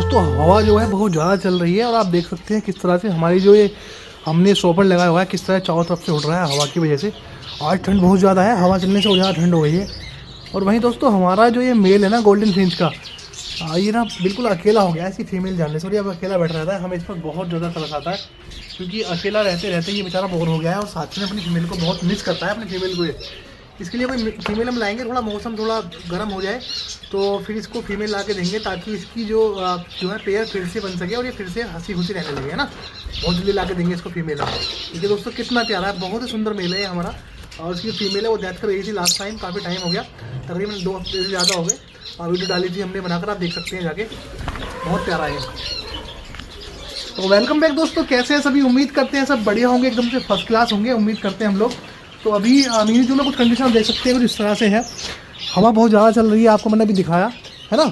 दोस्तों हवा जो है बहुत ज़्यादा चल रही है और आप देख सकते हैं किस तरह से हमारी जो ये हमने शॉपर लगाया हुआ है किस तरह चारों तरफ से उड़ रहा है हवा की वजह से। आज ठंड बहुत ज़्यादा है, हवा चलने से और ज़्यादा ठंड हो गई है। और वहीं दोस्तों हमारा जो ये मेल है ना गोल्डन फिंच का, ये ना बिल्कुल अकेला हो गया है इसकी फीमेल जानने से। और ये अब अकेला बैठ रहता है, हमें इस पर बहुत ज़्यादा तरस आता है क्योंकि अकेला रहते रहते ये बेचारा बोर हो गया है और साथ में अपनी फीमेल को बहुत मिस करता है, अपनी फीमेल को। इसके लिए कोई फीमेल हम लाएंगे, थोड़ा मौसम थोड़ा गर्म हो जाए तो फिर इसको फीमेल ला के देंगे ताकि इसकी जो है पेयर फिर से बन सके और ये फिर से हंसी खुशी रहने लगे, है ना। बहुत जल्दी ला के देंगे इसको फीमेल। देखिए दोस्तों कितना प्यारा है, बहुत ही सुंदर मेल है हमारा। और इसकी फीमेल है वो डेथ कर रही थी लास्ट टाइम, काफ़ी टाइम हो गया, तकरीबन 2 हफ्ते से ज़्यादा हो गए। और वीडियो डाली थी हमने बनाकर, आप देख सकते हैं जाके, बहुत प्यारा है। तो वेलकम बैक दोस्तों, कैसे हैं सभी? उम्मीद करते हैं सब बढ़िया होंगे, एकदम से फर्स्ट क्लास होंगे, उम्मीद करते हैं हम लोग। तो अभी मिनी जू में कुछ कंडीशन देख सकते हैं कुछ इस तरह से है। हवा बहुत ज़्यादा चल रही है, आपको मैंने अभी दिखाया है ना।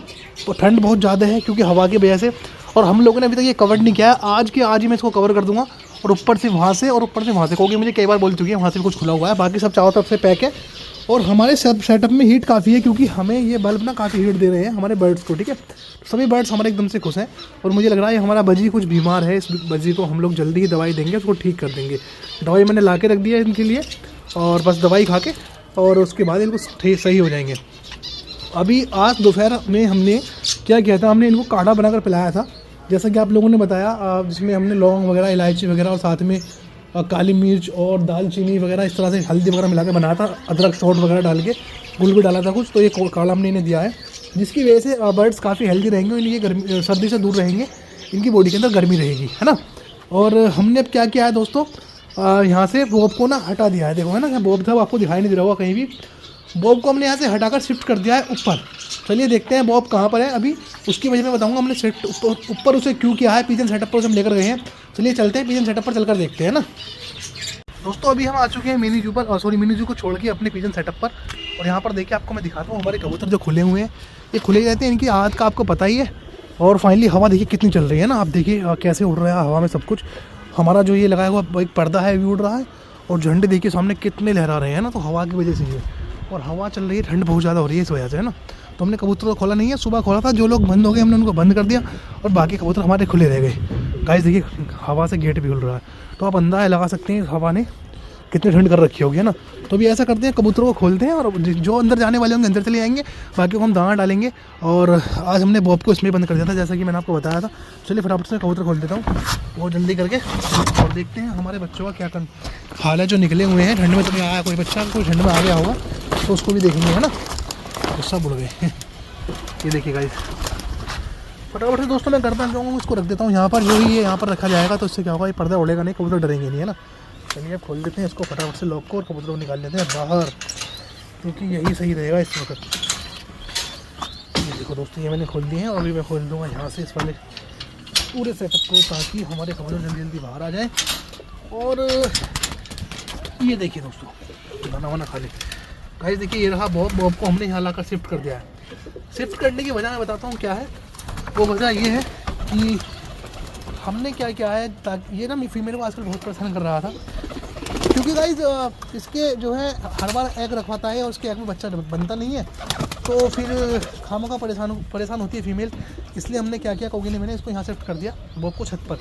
तो ठंड बहुत ज़्यादा है क्योंकि हवा की वजह से। और हम लोगों ने अभी तक ये कवर नहीं किया है, आज ही मैं इसको कवर कर दूंगा। और ऊपर से वहाँ से और ऊपर से वहाँ से, क्योंकि मुझे कई बार बोल चुकी है वहाँ से भी कुछ खुला हुआ है, बाकी सब चारों तरफ से पैक है। और हमारे सेटअप में हीट काफ़ी है क्योंकि हमें ये बल्ब ना काफ़ी हीट दे रहे हैं हमारे बर्ड्स को, ठीक है। सभी बर्ड्स हमारे एकदम से खुश हैं। और मुझे लग रहा है हमारा बजी कुछ बीमार है, इस बजी को हम लोग जल्दी ही दवाई देंगे, उसको ठीक कर देंगे। दवाई मैंने ला के रख दी है इनके लिए, और बस दवाई खा के और उसके बाद इनको सही हो जाएंगे। अभी आज दोपहर में हमने क्या किया था, हमने इनको काढ़ा बनाकर पिलाया था, जैसा कि आप लोगों ने बताया, जिसमें हमने लौंग वगैरह, इलायची वगैरह और साथ में काली मिर्च और दालचीनी वगैरह इस तरह से हल्दी वगैरह मिला के बनाया था, अदरक शॉट वगैरह डाल के, गुड़ भी डाला था कुछ। तो ये काढ़ा हमने इन्हें दिया है, जिसकी वजह से बर्ड्स काफ़ी हेल्दी रहेंगे, इनकी गर्मी सर्दी से दूर रहेंगे, इनकी बॉडी के अंदर गर्मी रहेगी, है ना। और हमने अब क्या किया है दोस्तों, यहाँ से बॉब को ना हटा दिया है, देखो है ना, बॉब था आपको दिखाई नहीं दे रहा होगा कहीं भी। बॉब को हमने यहाँ से हटाकर शिफ्ट कर दिया है ऊपर। चलिए देखते हैं बॉब कहाँ पर है अभी, उसकी वजह मैं बताऊंगा हमने सेट ऊपर उसे क्यों किया है। पिजन सेटअप पर उसे हम लेकर गए हैं, चलिए चलते हैं पिजन सेटअप पर चलकर देखते हैं ना। दोस्तों अभी हम आ चुके हैं मिनी जू पर, मिनी जू को छोड़ के अपने पिजन सेटअप पर। और यहाँ पर देखिए आपको मैं दिखाता हूँ हमारे कबूतर जो खुले हुए हैं, ये खुले रहते हैं, इनकी आदत का आपको पता ही है। और फाइनली हवा देखिए कितनी चल रही है ना, आप देखिए कैसे उड़ रहा है हवा में सब कुछ। हमारा जो ये लगाया हुआ एक पर्दा है भी उड़ रहा है, और झंडे देखिए सामने कितने लहरा रहे हैं ना, तो हवा की वजह से ये। और हवा चल रही है, ठंड बहुत ज़्यादा हो रही है इस वजह से, है ना। तो हमने कबूतर को खोला नहीं है, सुबह खोला था, जो लोग बंद हो गए हमने उनको बंद कर दिया और बाकी कबूतर हमारे खुले रह गए। गाइस देखिए हवा से गेट भी खुल रहा है, तो आप अंदाज़ा लगा सकते हैं हवा ने कितनी ठंड कर रखी होगी, है ना। तो अभी ऐसा करते हैं, कबूतरों को खोलते हैं और जो अंदर जाने वाले होंगे अंदर चले जाएंगे, बाकी को हम दाना डालेंगे। और आज हमने बॉब को इसमें बंद कर दिया था, जैसा कि मैंने आपको बताया था। चलिए फटाफट से कबूतर खोल देता हूँ बहुत जल्दी करके, और देखते हैं हमारे बच्चों का क्या हाल है जो निकले हुए हैं। ठंड में तो नहीं आया कोई बच्चा, कोई ठंड में आ गया होगा तो उसको भी देखेंगे, है ना। तो सब उड़ गए ये देखिए गाइस। फटाफट से दोस्तों मैं करता जाऊँगा, इसको रख देता हूँ यहाँ पर, जो ही ये यहाँ पर रखा जाएगा तो इससे क्या होगा, ये पर्दा उड़ेगा नहीं, कबूतर डरेंगे नहीं, है ना। चलिए खोल देते हैं इसको फटाफट से लॉक को, और कबूतर को निकाल लेते हैं बाहर, क्योंकि यही सही रहेगा इस वक्त। ये देखो दोस्तों, ये मैंने खोल दिए हैं और अभी मैं खोल दूँगा यहाँ से इस वाले पूरे सेटअप को, ताकि हमारे कबूतर जल्दी जल्दी बाहर आ जाए। और ये देखिए दोस्तों दाना वाना खा ले। गाइस देखिए ये रहा बॉब को हमने यहाँ लाकर शिफ्ट कर दिया है। शिफ्ट करने की वजह मैं बताता हूँ क्या है। वो वजह ये है कि हमने क्या किया है, ताकि ये ना फीमेल को आजकल बहुत परेशान कर रहा था, क्योंकि गाइस इसके जो है हर बार एग रखवाता है और उसके एग में बच्चा बनता नहीं है, तो फिर खामों का परेशान होती है फीमेल। इसलिए हमने क्या किया, कोगी ने मैंने इसको यहाँ शिफ्ट कर दिया बॉब को छत पर।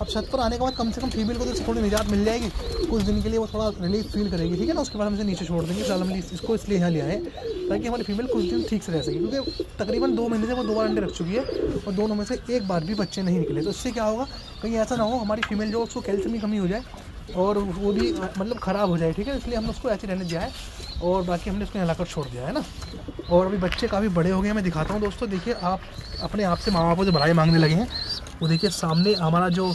अब छत पर आने के बाद कम से कम फीमेल को तो थोड़ी निजात मिल जाएगी, कुछ दिन के लिए वो थोड़ा रिलीफ फील करेगी, ठीक है ना। उसके बाद हम इसे नीचे छोड़ देंगे। फिलहाल हमने इसको इसलिए यहाँ लिया है ताकि हमारी फीमेल कुछ दिन ठीक से रह सके, क्योंकि तकरीबन 2 महीने से वो 2 बार अंडे रख चुकी है और दोनों में से एक बार भी बच्चे नहीं निकले। तो इससे क्या होगा, कहीं ऐसा ना हो हमारी फीमेल जो उसको कैल्शियम की कमी हो जाए और वो भी मतलब ख़राब हो जाए, ठीक है। इसलिए हमने उसको ऐसे रहने दिया है और बाकी हमने उसको यहाँ लाकर छोड़ दिया है ना। और अभी बच्चे काफ़ी बड़े हो गए हैं, मैं दिखाता हूँ दोस्तों। देखिए आप अपने आप से माँ बापों से बड़ाई मांगने लगे हैं। वो देखिए सामने हमारा जो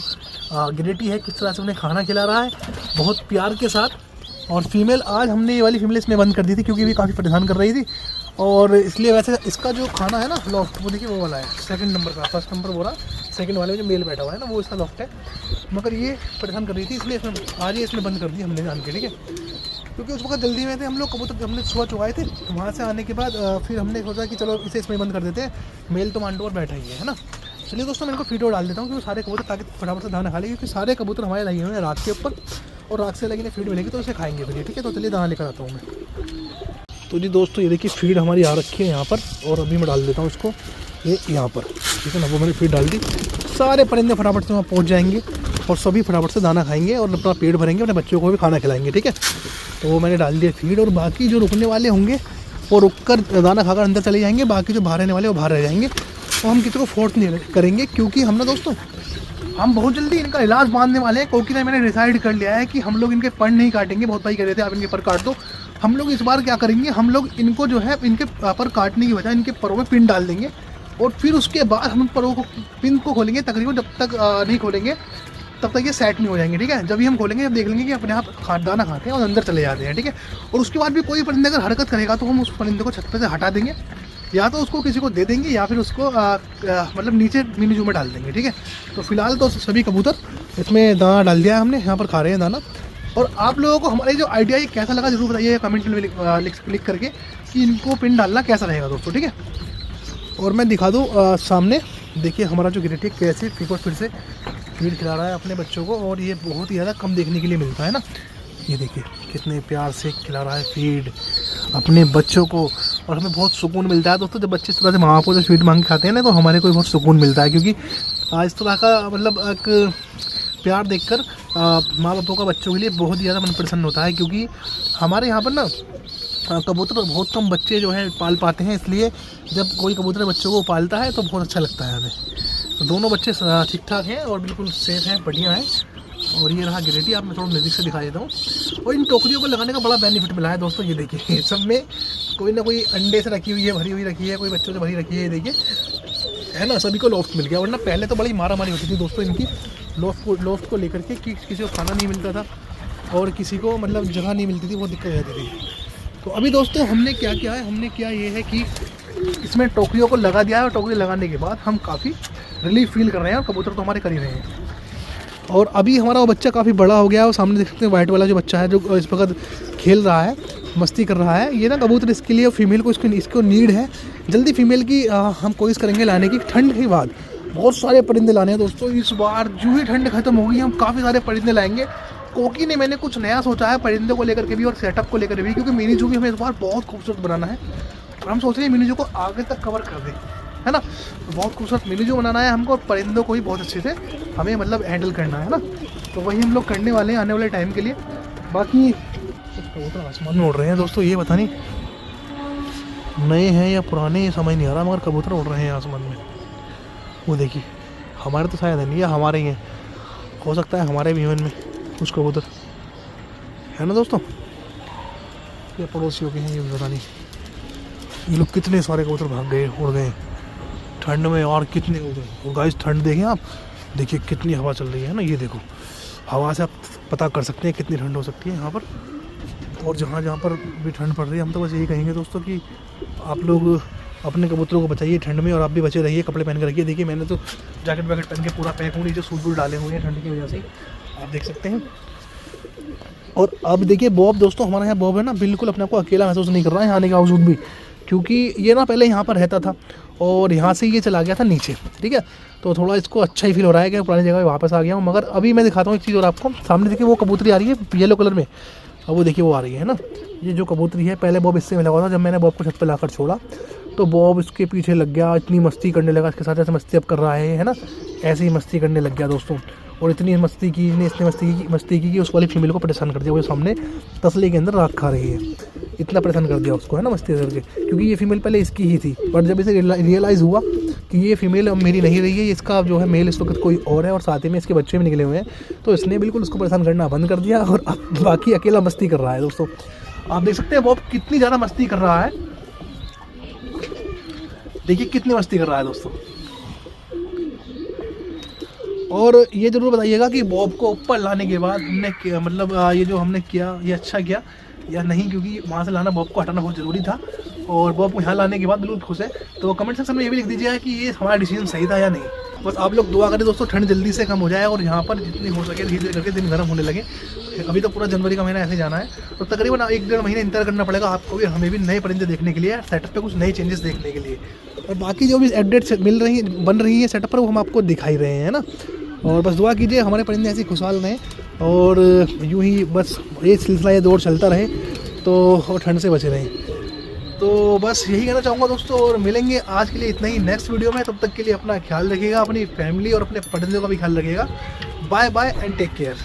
गिरेटी है किस तरह से उन्हें खाना खिला रहा है बहुत प्यार के साथ। और फीमेल आज हमने ये वाली फीमेल इसमें बंद कर दी थी क्योंकि भी काफ़ी परेशान कर रही थी, और इसलिए वैसे इसका जो खाना है ना लॉफ्ट, वो देखिए वो वाला है 2nd नंबर का, 1st नंबर बोला 2nd वाले में जो मेल बैठा हुआ है ना वो इसका लॉफ्ट है, मगर ये परेशान कर रही थी, इसलिए इसमें आज ही इसमें बंद कर दी हमने जान के, ठीक है। क्योंकि उस वक्त जल्दी में थे हम लोग, कबूतर हमने सुबह चुगाए थे, तो वहाँ से आने के बाद फिर हमने सोचा कि चलो इसे इसमें बंद कर देते हैं, मेल तो मांडो और बैठा ही है ना। चलिए दोस्तों मैं इनको फीड डाल देता हूँ क्योंकि सारे कबूतर ताकि फटाफट से दाना खा ले, क्योंकि सारे कबूतर हमारे लगे हुए हैं रात के ऊपर, और रात से लगी फीड मिलेगी तो इसे खाएंगे फिर, ठीक है। तो चलिए दाना लेकर आता हूँ मैं। तो जी दोस्तों ये देखिए फीड हमारी आ रखी है यहाँ पर, और अभी मैं डाल देता हूँ इसको। ये यहाँ पर, ठीक है ना, वो मैंने फीड डाल दी। सारे परिंदे फटाफट से वहाँ पहुँच जाएंगे और सभी फटाफट से दाना खाएंगे और अपना पेट भरेंगे, अपने बच्चों को भी खाना खिलाएंगे, ठीक है। तो वो मैंने डाल दिया फीड, और बाकी जो रुकने वाले होंगे वो रुक कर दाना खाकर अंदर चले जाएंगे, बाकी जो बाहर रहने वाले वो बाहर रह जाएंगे। और हम किसी को फोर्स नहीं करेंगे, क्योंकि हम ना दोस्तों हम बहुत जल्दी इनका इलाज बांधने वाले हैं। क्योंकि ना मैंने डिसाइड कर लिया है कि हम लोग इनके पर नहीं काटेंगे। बहुत भाई कह रहे थे आप इनके पर काट दो, हम लोग इस बार क्या करेंगे, हम लोग इनको जो है इनके पर काटने की बजाय इनके परों में पिन डाल देंगे, और फिर उसके बाद हम परों को पिन को खोलेंगे। तकरीबन जब तक नहीं खोलेंगे तब तक ये सेट नहीं हो जाएंगे, ठीक है। जब भी हम खोलेंगे जब देख लेंगे कि अपने आप दाना खाते हैं और अंदर चले जाते हैं, ठीक है। और उसके बाद भी कोई परिंदे अगर हरकत करेगा तो हम उस परिंदे को छत पे से हटा देंगे, या तो उसको किसी को दे देंगे, या फिर उसको मतलब नीचे मिनी जू में डाल देंगे, ठीक है। तो फिलहाल तो सभी कबूतर इसमें दाना डाल दिया है हमने, यहाँ पर खा रहे हैं दाना। और आप लोगों को हमारे जो आइडिया ये कैसा लगा जरूर बताइए कमेंट में लिख करके कि इनको पिन डालना कैसा रहेगा दोस्तों, ठीक है। और मैं दिखा दूँ सामने, देखिए हमारा जो गिरेटी कैसे फिर से फीड खिला रहा है अपने बच्चों को, और ये बहुत ही ज़्यादा कम देखने के लिए मिलता है ना। ये देखिए कितने प्यार से खिला रहा है फीड अपने बच्चों को, और हमें बहुत सुकून मिलता है दोस्तों। जब बच्चे इस तरह से माँ बाप को जो फीड मांग के खाते हैं ना, तो हमारे को बहुत सुकून मिलता है, क्योंकि इस तरह का मतलब एक प्यार देखकर माँ बापों का बच्चों के लिए बहुत ही ज़्यादा मन प्रसन्न होता है। क्योंकि हमारे यहाँ पर ना कबूतर बहुत कम बच्चे जो है पाल पाते हैं, इसलिए जब कोई कबूतर बच्चों को पालता है तो बहुत अच्छा लगता है हमें। तो दोनों बच्चे ठीक ठाक हैं और बिल्कुल सेफ हैं, बढ़िया हैं। और ये रहा गिरेटी, आप मैं थोड़ा नज़दीक से दिखा देता हूँ। और इन टोकरियों को लगाने का बड़ा बेनिफिट मिला है दोस्तों। ये देखिए सब में कोई ना कोई अंडे से रखी हुई है, भरी हुई रखी है, कोई बच्चों से भरी रखी है, देखिए है ना। सभी को लॉफ्ट मिल गया, वरना पहले तो बड़ी मारा मारी होती थी दोस्तों इनकी लॉफ्ट को लेकर के, कि किसी को खाना नहीं मिलता था और किसी को मतलब जगह नहीं मिलती थी, वो दिक्कत रहती थी। तो अभी दोस्तों हमने क्या किया है, हमने क्या ये है कि इसमें टोकरियों को लगा दिया है, और टोकरी लगाने के बाद हम काफ़ी रिलीफ फील कर रहे हैं, और कबूतर तो हमारे कर ही रहे हैं। और अभी हमारा वो बच्चा काफ़ी बड़ा हो गया है, और सामने देख सकते हैं वाइट वाला जो बच्चा है जो इस वक्त खेल रहा है, मस्ती कर रहा है। ये ना कबूतर इसके लिए फीमेल को इसको नीड है जल्दी फीमेल की, हम कोशिश करेंगे लाने की। ठंड के बाद बहुत सारे परिंदे लाने हैं दोस्तों इस बार। जो ही ठंड खत्म होगी हम काफ़ी सारे परिंदे लाएंगे। कोकी ने मैंने कुछ नया सोचा है परिंदे को लेकर के भी और सेटअप को लेकर भी, क्योंकि मिनी जू भी हमें इस बार बहुत खूबसूरत बनाना है। और हम सोच रहे हैं मिनी जू को आगे तक कवर कर दें, है ना। तो बहुत खूबसूरत मिनी जू बनाना है हमको, और परिंदों को ही बहुत अच्छे से हमें मतलब हैंडल करना है ना। तो वही हम लोग करने वाले हैं आने वाले टाइम के लिए। बाकी कबूतर आसमान में उड़ रहे हैं दोस्तों, ये पता नहीं नए हैं या पुराने, समझ नहीं आ रहा, मगर कबूतर उड़ रहे हैं आसमान में। वो देखिए हमारे तो शायद है नहीं, या हमारे ही हैं, हो सकता है हमारे भी हैं इनमें कुछ कबूतर, है ना दोस्तों। ये पड़ोसियों के हैं, ये पता नहीं। ये लोग कितने सारे कबूतर भाग गए, उड़ गए ठंड में, और कितने कबूतर। और गाइस ठंड देखें आप, देखिए कितनी हवा चल रही है ना। ये देखो हवा से आप पता कर सकते हैं कितनी ठंड हो सकती है यहाँ पर। और जहाँ पर भी ठंड पड़ रही है, हम तो बस यही कहेंगे दोस्तों कि आप लोग अपने कबूतरों को बचाइए ठंड में, और आप भी बचे रहिए, कपड़े पहन के रखिए। देखिए मैंने तो जैकेट वैकेट पहन के पूरा पैक हूँ, नीचे सूट बूट डाले हुए हैं ठंड की वजह से, आप देख सकते हैं। और अब देखिए बॉब दोस्तों, हमारे यहाँ बॉब है ना, बिल्कुल अपने आप को अकेला महसूस नहीं कर रहा है यहाँ आने के बावजूद भी, क्योंकि ये ना पहले यहाँ पर रहता था और यहाँ से ये चला गया था नीचे, ठीक है। तो थोड़ा इसको अच्छा ही फील हो रहा है कि पुरानी जगह वापस आ गया हूँ। मगर अभी मैं दिखाता हूँ एक चीज़ और आपको, सामने देखिए वो कबूतरी आ रही है येलो कलर में, अब वो देखिए वो आ रही है ना। ये जो कबूतरी है, पहले बॉब इससे मिला हुआ था, जब मैंने बॉब को छत पर लाकर छोड़ा तो बॉब इसके पीछे लग गया, इतनी मस्ती करने लगा इसके साथ, जैसे मस्ती अब कर रहा है ना, ऐसे ही मस्ती करने लग गया दोस्तों। और इतनी मस्ती की इसने मस्ती की कि उस वाली फीमेल को परेशान कर दिया, वो सामने तसले के अंदर राख खा रही है, इतना परेशान कर दिया उसको, है ना, मस्ती करके। क्योंकि ये फीमेल पहले इसकी ही थी, बट जब इसे रियलाइज़ हुआ कि ये फीमेल अब मेरी नहीं रही है, इसका जो है मेल इस वक्त कोई और है, और साथ ही में इसके बच्चे भी निकले हुए हैं, तो इसने बिल्कुल उसको परेशान करना बंद कर दिया, और अब बाकी अकेला मस्ती कर रहा है दोस्तों। आप देख सकते हैं बॉब कितनी ज़्यादा मस्ती कर रहा है, देखिए कितनी मस्ती कर रहा है दोस्तों। और ये ज़रूर बताइएगा कि बॉब को ऊपर लाने के बाद हमने मतलब ये जो हमने किया ये अच्छा किया या नहीं, क्योंकि वहाँ से लाना बॉब को हटाना बहुत ज़रूरी था, और बॉब को यहाँ लाने के बाद बिल्कुल खुश है। तो कमेंट सेक्शन में ये भी लिख दीजिएगा कि ये हमारा डिसीजन सही था या नहीं। बस आप लोग दुआ करें दोस्तों, ठंड जल्दी से कम हो जाए और यहाँ पर जितनी हो सके धीरे धीरे करके दिन गर्म होने लगे। अभी तो पूरा जनवरी का महीना ऐसे जाना है, तो तकरीबन 1-1.5 महीने इंतजार करना पड़ेगा आपको भी, हमें भी नए परिंदे देखने के लिए, सेटअप पे कुछ नए चेंजेस देखने के लिए। और बाकी जो भी अपडेट्स बन रही है सेटअप पर, वो हम आपको दिखाई रहे हैं ना। और बस दुआ कीजिए हमारे परिंदे ऐसे खुशहाल रहें, और यूँ ही बस ये सिलसिला ये दौर चलता रहे, तो और ठंड से बचे रहें। तो बस यही कहना चाहूँगा दोस्तों, और मिलेंगे आज के लिए इतना ही नेक्स्ट वीडियो में। तब तक के लिए अपना ख्याल रखिएगा, अपनी फैमिली और अपने पढ़ने का भी ख्याल रखिएगा। Bye bye and take care.